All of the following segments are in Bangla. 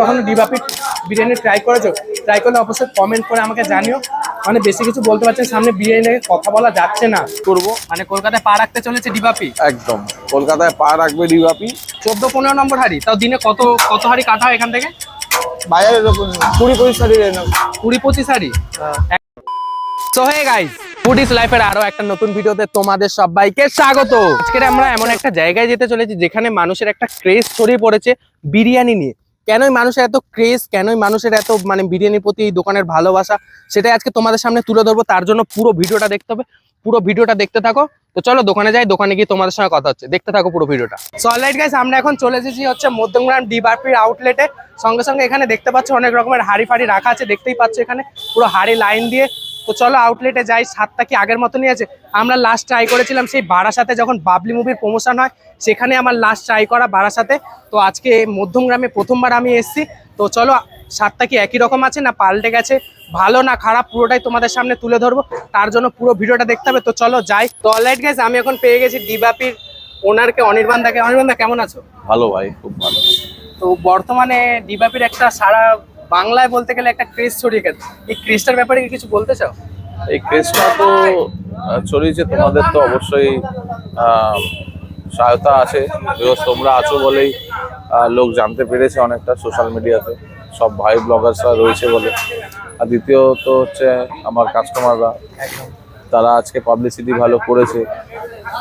কখনো ডিবাপি বিরিয়ানি ট্রাই করেছো? ট্রাই করলে অবশ্যই কমেন্ট করে আমাকে জানিও। মানে বেশি কিছু বলতে পারছেন, সামনে বিরিয়ানি নিয়ে কথা বলা যাচ্ছে না। করব মানে কলকাতায় পা রাখতে চলেছে ডিবাপি। একদম কলকাতায় পা রাখবে ডিবাপি। 14-15 নম্বর হাড়ি, তাও দিনে কত কত হাড়ি কাটা হয় এখান থেকে? বাজারের ওপর 20-25 হাড়ি 20-25 হাড়ি। সো হে গাইস, ফুডিস লাইফের আরো একটা নতুন ভিডিওতে তোমাদের সবাইকে স্বাগত। আজকে আমরা এমন একটা জায়গায় যেতে চলেছি যেখানে মানুষের একটা ক্রেজ ছড়িয়ে পড়েছে বিরিয়ানি নিয়ে। কেনই মানুষের এত ক্রেজ, কেনই মানুষের এত মানে বিরিয়ানির প্রতি এই দোকানের ভালোবাসা, সেটাই আজকে তোমাদের সামনে তুলে ধরবো। তার জন্য পুরো ভিডিওটা দেখতে হবে, পুরো ভিডিওটা দেখতে থাকো। তো চলো দোকানে যাই, দোকানে গিয়ে তোমাদের সঙ্গে কথা হচ্ছে, দেখতে থাকো পুরো ভিডিওটা। সো অলরাইট গাইস, আমরা এখন চলে এসেছি হচ্ছে মধ্যমগ্রাম ডিবাপির আউটলেটে। সঙ্গে সঙ্গে এখানে দেখতে পাচ্ছ অনেক রকমের হাড়ি ফাড়ি রাখা আছে, দেখতেই পাচ্ছ এখানে পুরো হাড়ি লাইন দিয়ে। তো চলো আউটলেটে যাই। স্বাদটা কি আগের মতনই আছে? আমরা লাস্ট ট্রাই করেছিলাম সেই বারাসাতে, যখন বাবলি মুভির প্রমোশন হয় সেখানে আমার লাস্ট ট্রাই করা বারাসাতে। তো আজকে মধ্যমগ্রামে প্রথমবার আমি এসেছি। তো চলো স্বাদটা কি একই রকম আছে না পাল্টে গেছে, ভালো না খারাপ, পুরোটাই তোমাদের সামনে তুলে ধরবো। তার জন্য পুরো ভিডিওটা দেখতে হবে। তো চলো যাই। তো অলরাইট গাইস, আমি এখন পেয়ে গেছি ডিবাপির ওনারকে, অনির্বাণ দাকে। অনির্বাণ দা, কেমন আছো? ভালো ভাই, খুব ভালো। তো বর্তমানে ডিবাপির একটা সারা বাংলায় বলতে গেলে একটা ক্রেজ ছড়িয়ে গেছে, এই ক্রেজটার ব্যাপারে কি কিছু বলতে চাও? এই ক্রেজটা তো ছড়িয়েছে, তোমাদের তো অবশ্যই সহায়তা আছে, তোমরা আছো বলেই লোক জানতে পেরেছে অনেকটা সোশ্যাল মিডিয়াতে, সব ভাই ব্লগার্সরা রয়েছে বলে। আর দ্বিতীয়ত হচ্ছে আমার কাস্টমাররা, তারা আজকে পাবলিসিটি ভালো করেছে,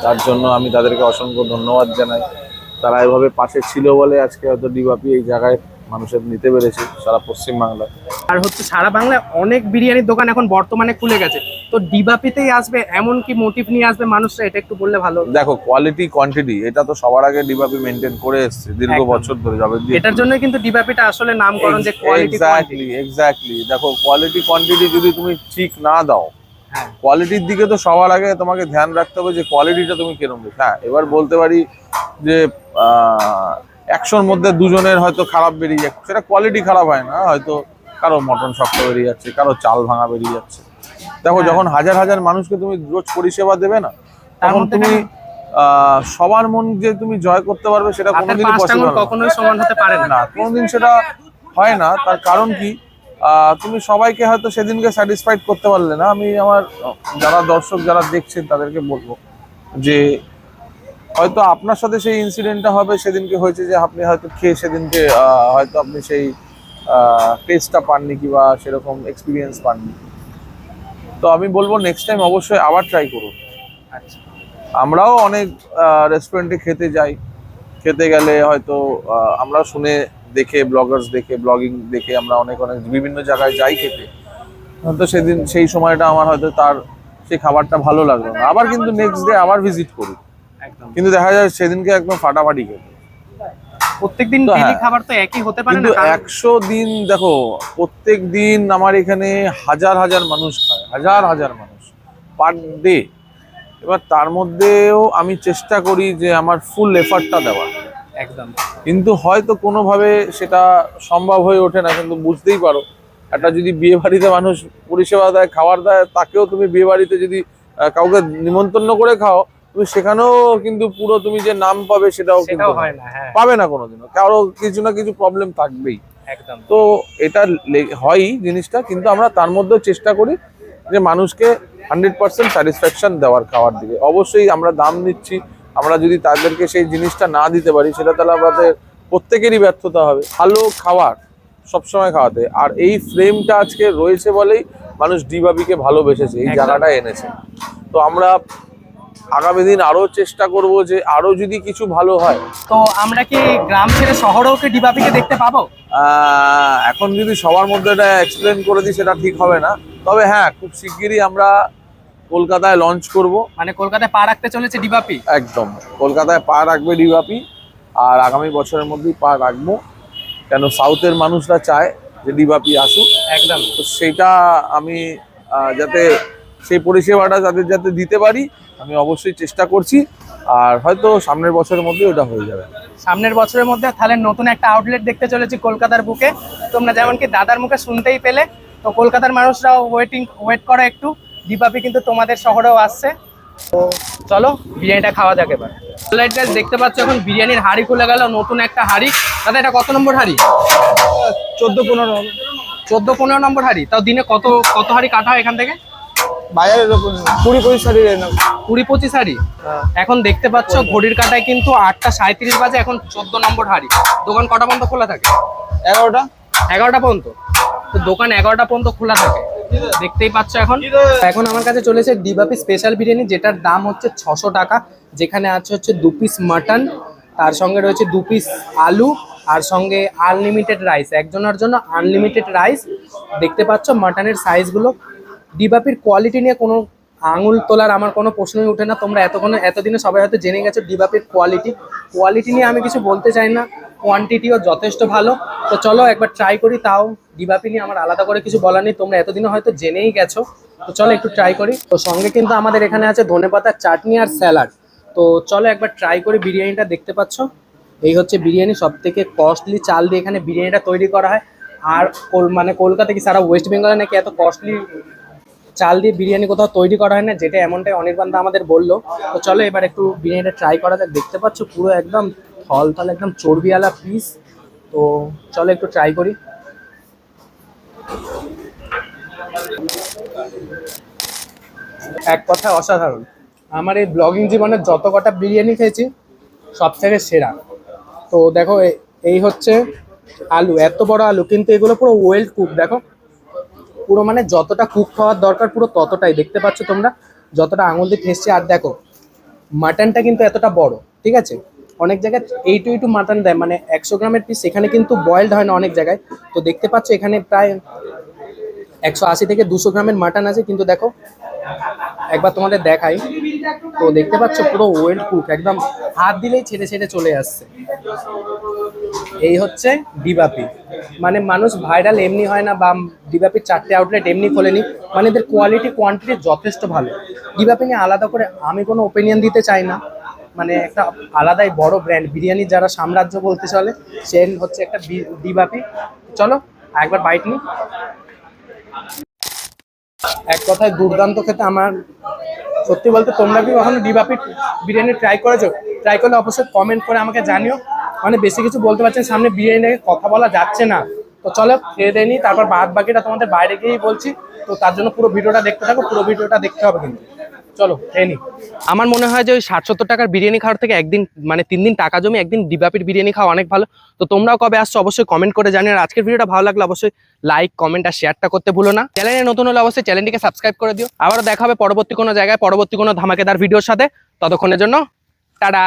তার জন্য আমি তাদেরকে অসংখ্য ধন্যবাদ জানাই। তারা এভাবে পাশে ছিল বলে আজকে হয়তো ডিবাপি এই জায়গায় মানুষের নিতে পেরেছে সারা পশ্চিমবাংলায়। আর হচ্ছে সারা বাংলায় অনেক বিরিয়ানির দোকান এখন বর্তমানে খুলে গেছে, তো ডিবাপিতেই আসবে এমন কি মোটিভ নিয়ে আসবে মানুষরা, এটা একটু বললে ভালো। দেখো, কোয়ালিটি কোয়ান্টিটি এটা তো সবার আগে ডিবাপি মেনটেন করে এসেছে দীর্ঘ বছর ধরে। যাবে এটার জন্য কিন্তু ডিবাপিটা আসলে নামকরণ, যে কোয়ালিটি। এক্স্যাক্টলি দেখো, কোয়ালিটি কোয়ান্টিটি যদি তুমি ঠিক না দাও, হ্যাঁ, কোয়ালিটির দিকে তো সবার আগে তোমাকে ধ্যান রাখতে হবে যে কোয়ালিটিটা তুমি কিরকম দিচ্ছ। হ্যাঁ, এবার বলতে পারি যে 100-র মধ্যে 2জনের হয়তো খারাপ বেরিয়ে যাচ্ছে, সেটা কোয়ালিটি খারাপ হয় না, হয়তো কারো মটন শক্ত বেরিয়ে যাচ্ছে, কারো চাল ভাঙা বেরিয়ে যাচ্ছে। দেখো, যখন হাজার হাজার মানুষকে তুমি রোজ পরিষেবা দেবে না, তখন তুমি সবার মন যে তুমি জয় করতে পারবে সেটা কোনোদিনই পসিবল না, কখনোই সমান হতে পারে না, কোনোদিন সেটা হয় না। তার কারণ কি, তুমি সবাইকে হয়তো সেদিনকে স্যাটিসফাইড করতে পারলে না। আমি আমার যারা দর্শক যারা দেখছেন তাদেরকে বলবো যে হয়তো আপনার সাথে সেই ইনসিডেন্টটা হবে, সেদিনকে হয়েছে যে আপনি হয়তো খেয়ে সেদিনকে হয়তো আপনি সেই টেস্টটা পাননি কিংবা সেরকম এক্সপিরিয়েন্স পাননি। তো আমি বলবো নেক্সট টাইম অবশ্যই আবার ট্রাই করুন। আচ্ছা, আমরাও অনেক রেস্টুরেন্টে খেতে যাই, খেতে গেলে হয়তো আমরা শুনে দেখে, ব্লগার্স দেখে, ব্লগিং দেখে আমরা অনেক বিভিন্ন জায়গায় যাই খেতে। হয়তো সেদিন সেই সময়টা আমার হয়তো তার সেই খাবারটা ভালো লাগলো না, আবার কিন্তু নেক্সট ডে আবার ভিজিট করি, কিন্তু দেখা যায় সেদিনকে একদম ফাটাফাটি খেতে। প্রত্যেকদিন খাবার তো একই হতে পারে না, কিন্তু 100 দিন দেখো, প্রত্যেক দিন আমার এখানে হাজার হাজার মানুষ খায়, হাজার হাজার মানুষ পার ডে। এবার তার মধ্যেও আমি চেষ্টা করি যে আমার ফুল এফার্টটা দেওয়ার, একদম। কিন্তু হয়তো কোনোভাবে সেটা সম্ভব হয়ে ওঠে না। কিন্তু বুঝতেই পারো, একটা যদি বিয়ে বাড়িতে মানুষ পরিষেবা দেয়, খাবার দেয়, তাকেও তুমি বিয়ে বাড়িতে যদি কাউকে নিমন্ত্রণ করে খাও, তুমি সেখানেও কিন্তু পুরো তুমি যে নাম পাবে সেটাও কিন্তু হয় না, পাবে না কোনোদিনও, কারো কিছু না কিছু প্রবলেম থাকবেই। একদম। তো এটা হয়ই জিনিসটা, কিন্তু আমরা তার মধ্যেও চেষ্টা করি যে মানুষকে 100% স্যাটিসফ্যাকশন দেওয়ার খাওয়ার দিকে। অবশ্যই আমরা দাম নিচ্ছি, আমরা যদি তাদেরকে সেই জিনিসটা না দিতে পারি, সেটা তাহলে আমাদের প্রত্যেকেরই ব্যর্থতা হবে। ভালো খাবার সবসময় খাওয়াতে, আর এই ফ্রেমটা আজকে রয়েছে বলেই মানুষ ডিবাপিকে ভালোবেসেছে, এই জায়গাটা এনেছে। তো আমরা আগামী দিন আরো চেষ্টা করব যে আরো যদি কিছু ভালো হয়। তো আমরা কি গ্রাম ছেড়ে শহরেও কি ডিবাপিকে দেখতে পাবো? এখন যদি সবার মধ্যে এটা এক্সপ্লেন করে দিই সেটা ঠিক হবে না, তবে হ্যাঁ, খুব শিগগিরই আমরা কলকাতায় লঞ্চ করব। মানে কলকাতায় পা রাখতে চলেছে ডিবাপি। একদম, কলকাতায় পা রাখবে ডিবাপি, আর আগামী বছরের মধ্যেই পা রাখবো। কেন, সাউথের মানুষরা চায় যে ডিবাপি আসুক। একদম। তো সেটা আমি যাতে সেই পরিষেবাটা যাতে যাতে দিতে পারি, আমি অবশ্যই চেষ্টা করছি। আর হয়তো সামনের বছরের মধ্যে ওটা হয়ে যাবে। সামনের বছরের মধ্যে তাহলে নতুন একটা আউটলেট দেখতে চলেছি কলকাতার বুকে। তোমরা যেমন কি দাদার মুখে শুনতেই পেলে, তো কলকাতার মানুষরাও ওয়েট করো একটু, ডিবাপি কিন্তু তোমাদের শহরেও আসছে। তো চলো বিরিয়ানিটা খাওয়া যাক এবার। অলরাইট গাইস, দেখতে পাচ্ছ এখন বিরিয়ানির হাঁড়ি খুলে গেল, নতুন একটা হাঁড়ি। দাদা এটা কত নম্বর হাড়ি? 14-15 14-15 নম্বর হাড়ি। তাও দিনে কত কত হাড়ি কাটা হয় এখান থেকে? বাজারের উপর 20-25 শাড়ি রেট 20-25 হাড়ি। এখন দেখতে পাচ্ছ ঘড়ির কাটায় কিন্তু 8:37 বাজে, এখন 14 নম্বর হাড়ি। দোকান কটা পর্যন্ত খোলা থাকে? 11টা 11টা পর্যন্ত। তো দোকান 11টা পর্যন্ত খোলা থাকে, দেখতেই পাচ্ছ। এখন আমার কাছে চলেছে ডিবাপি স্পেশাল বিরিয়ানি, যেটার দাম হচ্ছে 600 টাকা। যেখানে আছে হচ্ছে 2 পিস মাটন, তার সঙ্গে রয়েছে 2 পিস আলু, আর সঙ্গে আনলিমিটেড রাইস, একজনের জন্য আনলিমিটেড রাইস। দেখতে পাচ্ছ মাটনের সাইজগুলো। ডিবাপির কোয়ালিটি নিয়ে কোনো আঙুল তোলার আমার কোনো প্রশ্নই ওঠে না। তোমরা এতদিনে সবাই হয়তো জেনে গেছো ডিবাপির কোয়ালিটি নিয়ে আমি কিছু বলতে চাই না, কোয়ান্টিটিও যথেষ্ট ভালো। তো চলো একবার ট্রাই করি। তাও ডিবাপি নিয়ে আমার আলাদা করে কিছু বলার নেই, তোমরা এতদিনে হয়তো জেনেই গেছো। তো চলো একটু ট্রাই করি। তো সঙ্গে কিন্তু আমাদের এখানে আছে ধনেপাতার চাটনি আর স্যালাড। তো চলো একবার ট্রাই করি বিরিয়ানিটা। দেখতে পাচ্ছ এই হচ্ছে বিরিয়ানি, সব থেকে কস্টলি চাল দিয়ে এখানে বিরিয়ানিটা তৈরি করা হয়। আর মানে কলকাতা কি সারা ওয়েস্ট বেঙ্গলে নাকি এত কস্টলি চাল দিয়ে বিরিয়ানি কোথাও তৈরি করা হয় না, যেটা এমনটাই অনির্বাণ দা আমাদের বললো। তো চলো এবার একটু বিরিয়ানিটা ট্রাই করা যাক। দেখতে পাচ্ছ পুরো একদম থল একদম চর্বিওয়ালা পিস। তো চলো একটু ট্রাই করি। এক কথায় অসাধারণ। আমার এই ব্লগিং জীবনের যত কটা বিরিয়ানি খেয়েছি সব থেকে সেরা। তো দেখো এই হচ্ছে আলু, এত বড় আলু, কিন্তু এগুলো পুরো ওয়েল কুক। দেখো পুরো মানে যতটা কুক খাওয়ার দরকার পুরো ততটাই। দেখতে পাচ্ছ তোমরা যতটা আঙুল দিয়ে ঠেসছে। আর দেখো মাটনটা কিন্তু এতটা বড়, ঠিক আছে। অনেক জায়গায় এইটু মাটন দেয়, মানে 100 গ্রামের পিস, সেখানে কিন্তু বয়েলড হয় না অনেক জায়গায়। তো দেখতে পাচ্ছ এখানে প্রায় 180 থেকে 200 গ্রামের মাটন আছে। কিন্তু দেখো একবার তোমাদের দেখাই। তো দেখতে পাচ্ছ পুরো ওয়েল কুক, একদম হাত দিলেই ছেড়ে ছেড়ে চলে আসছে। এই হচ্ছে ডিবাপি। মানে মানুষ ভাইরাল এমনি হয় না, বা ডিবাপির 4টে আউটলেট এমনি খোলেনি, মানে এদের কোয়ান্টিটি যথেষ্ট ভালো। ডিবাপি নিয়ে আলাদা করে আমি কোনো ওপিনিয়ন দিতে চাই না, মানে একটা আলাদাই বড় ব্র্যান্ড বিরিয়ানির যারা সাম্রাজ্য বলতে চলে, সে হচ্ছে একটা ডিবাপি। চলো একবার বাইট নিই। এক কথায় দুর্দান্ত খেতে। আমার সত্যি বলতে, তোমরা কি কখনো ডিবাপি বিরিয়ানি ট্রাই করেছো? ট্রাই করলে অবশ্যই কমেন্ট করে আমাকে জানিও। মানে বেশি কিছু বলতে পারছি না, সামনে বিরিয়ানি নিয়ে কথা বলা যাচ্ছে না। তো চলো খেয়ে দিয়ে নিই, তারপর বাকিটা তোমাদের বাইরে গিয়েই বলছি। তো তার জন্য পুরো ভিডিওটা দেখতে থাকো, পুরো ভিডিওটা দেখতে হবে কিন্তু। চলো খেয়ে নিই। আমার মনে হয় যে ওই 60-70 টাকার বিরিয়ানি খাওয়ার থেকে একদিন মানে 3 দিন টাকা জমি একদিন ডিবাপির বিরিয়ানি খাওয়া অনেক ভালো। তো তোমরাও কবে আসছো অবশ্যই কমেন্ট করে জানিও। আর আজকের ভিডিওটা ভালো লাগলে অবশ্যই লাইক, কমেন্ট আর শেয়ারটা করতে ভুলো না। চ্যানেলে নতুন হলে অবশ্যই চ্যানেলটিকে সাবস্ক্রাইব করে দিও। আবারও দেখা হবে পরবর্তী কোনো জায়গায় পরবর্তী কোনো ধামাকেদার ভিডিওর সাথে। ততক্ষণের জন্য টাটা।